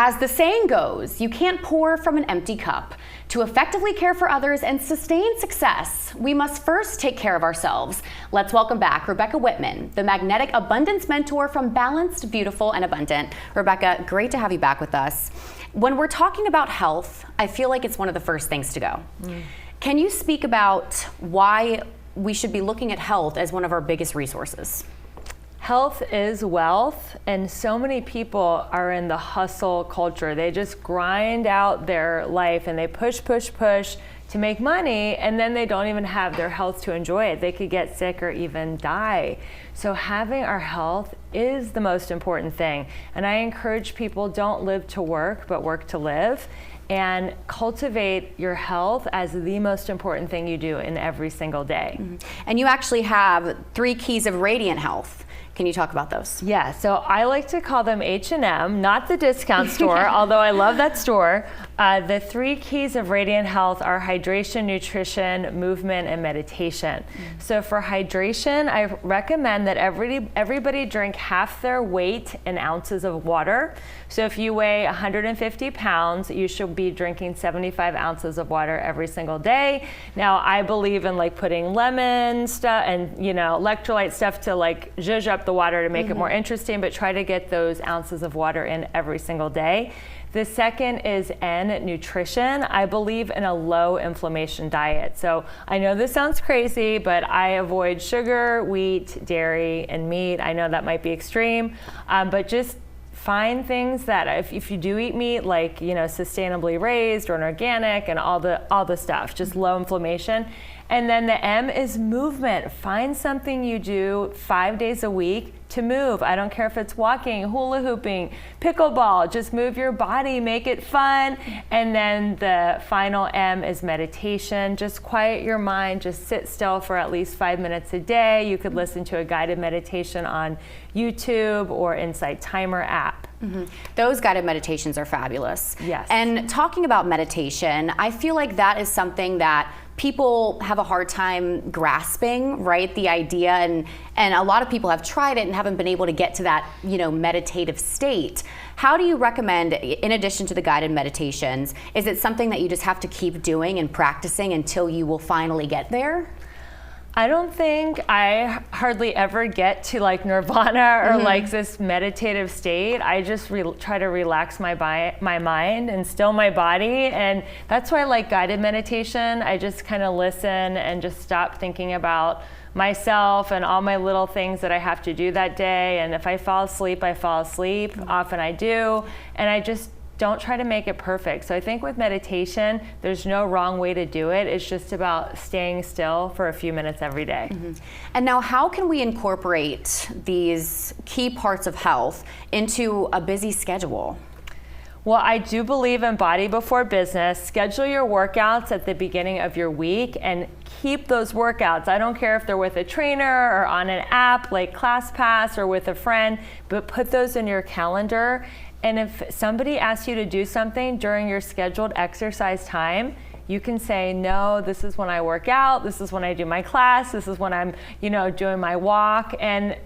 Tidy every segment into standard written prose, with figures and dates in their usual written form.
As the saying goes, you can't pour from an empty cup. To effectively care for others and sustain success, we must first take care of ourselves. Let's welcome back Rebecca Whitman, the magnetic abundance mentor from Balanced, Beautiful, and Abundant. Rebecca, great to have you back with us. When we're talking about health, I feel like it's one of the first things to go. Can you speak about why we should be looking at health as one of our biggest resources? Health is wealth, and so many people are in the hustle culture. They just grind out their life and they push to make money, and then they don't even have their health to enjoy it. They could get sick or even die. So having our health is the most important thing. And I encourage people, don't live to work, but work to live. And cultivate your health as the most important thing you do in every single day. And you actually have 3 keys of radiant health. Can you talk about those? Yeah, so I like to call them H&M, not the discount store, although I love that store. The 3 keys of radiant health are hydration, nutrition, movement, and meditation. So for hydration, I recommend that everybody drink half their weight in ounces of water. So if you weigh 150 pounds, you should be drinking 75 ounces of water every single day. Now, I believe in like putting lemon stuff and electrolyte stuff to like zhuzh up the water to make it more interesting, but try to get those ounces of water in every single day. The second is N, nutrition. I believe in a low inflammation diet. So I know this sounds crazy, but I avoid sugar, wheat, dairy, and meat. I know that might be extreme, but just find things that if you do eat meat, like sustainably raised or an organic and all the stuff, just low inflammation. And then the M is movement. Find something you do 5 days a week to move. I don't care if it's walking, hula hooping, pickleball, just move your body, make it fun. And then the final M is meditation. Just quiet your mind, just sit still for at least 5 minutes a day. You could listen to a guided meditation on YouTube or Insight Timer app. Those guided meditations are fabulous. Yes. And talking about meditation, I feel like that is something that people have a hard time grasping, right? The idea, and a lot of people have tried it and haven't been able to get to that, meditative state. How do you recommend, in addition to the guided meditations, is it something that you just have to keep doing and practicing until you will finally get there? I don't think I hardly ever get to like nirvana or like this meditative state. I just try to relax my mind and still my body. And that's why I like guided meditation. I just kind of listen and just stop thinking about myself and all my little things that I have to do that day. And if I fall asleep, I fall asleep. Often I do. And I just don't try to make it perfect. So I think with meditation, there's no wrong way to do it. It's just about staying still for a few minutes every day. And now, how can we incorporate these key parts of health into a busy schedule? Well, I do believe in body before business. Schedule your workouts at the beginning of your week and keep those workouts. I don't care if they're with a trainer or on an app like ClassPass or with a friend, but put those in your calendar. And if somebody asks you to do something during your scheduled exercise time, you can say, no, this is when I work out, this is when I do my class, this is when I'm, doing my walk, and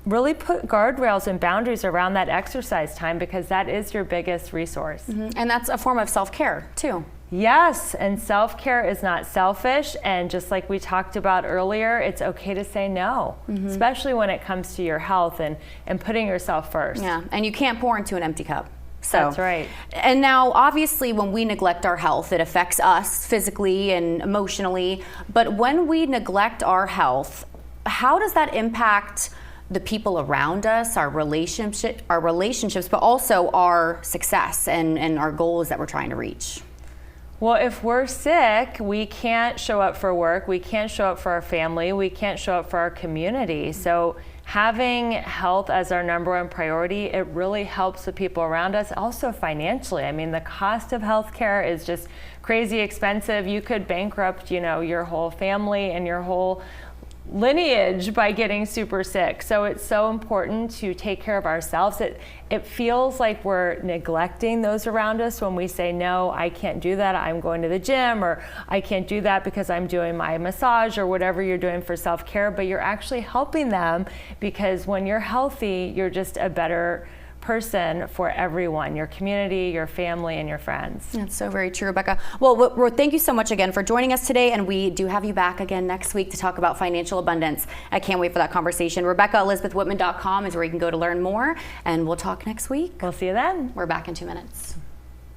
really put guardrails and boundaries around that exercise time, because that is your biggest resource. And that's a form of self-care too. Yes, and self-care is not selfish, and just like we talked about earlier, it's okay to say no, especially when it comes to your health and putting yourself first. Yeah, and you can't pour into an empty cup. So, that's right. And now, obviously, when we neglect our health, it affects us physically and emotionally, but when we neglect our health, how does that impact the people around us, our relationships, but also our success and our goals that we're trying to reach? Well, if we're sick, we can't show up for work, we can't show up for our family, we can't show up for our community. So having health as our #1 priority, it really helps the people around us, also financially. I mean, the cost of healthcare is just crazy expensive. You could bankrupt, your whole family and your whole lineage by getting super sick. So it's so important to take care of ourselves. It feels like we're neglecting those around us when we say, no, I can't do that, I'm going to the gym, or I can't do that because I'm doing my massage, or whatever you're doing for self-care, but you're actually helping them, because when you're healthy, you're just a better person for everyone, your community, your family, and your friends. That's so very true, Rebecca. Well, thank you so much again for joining us today, and we do have you back again next week to talk about financial abundance. I can't wait for that conversation. RebeccaElizabethWhitman.com is where you can go to learn more, and we'll talk next week. We'll see you then. We're back in 2 minutes.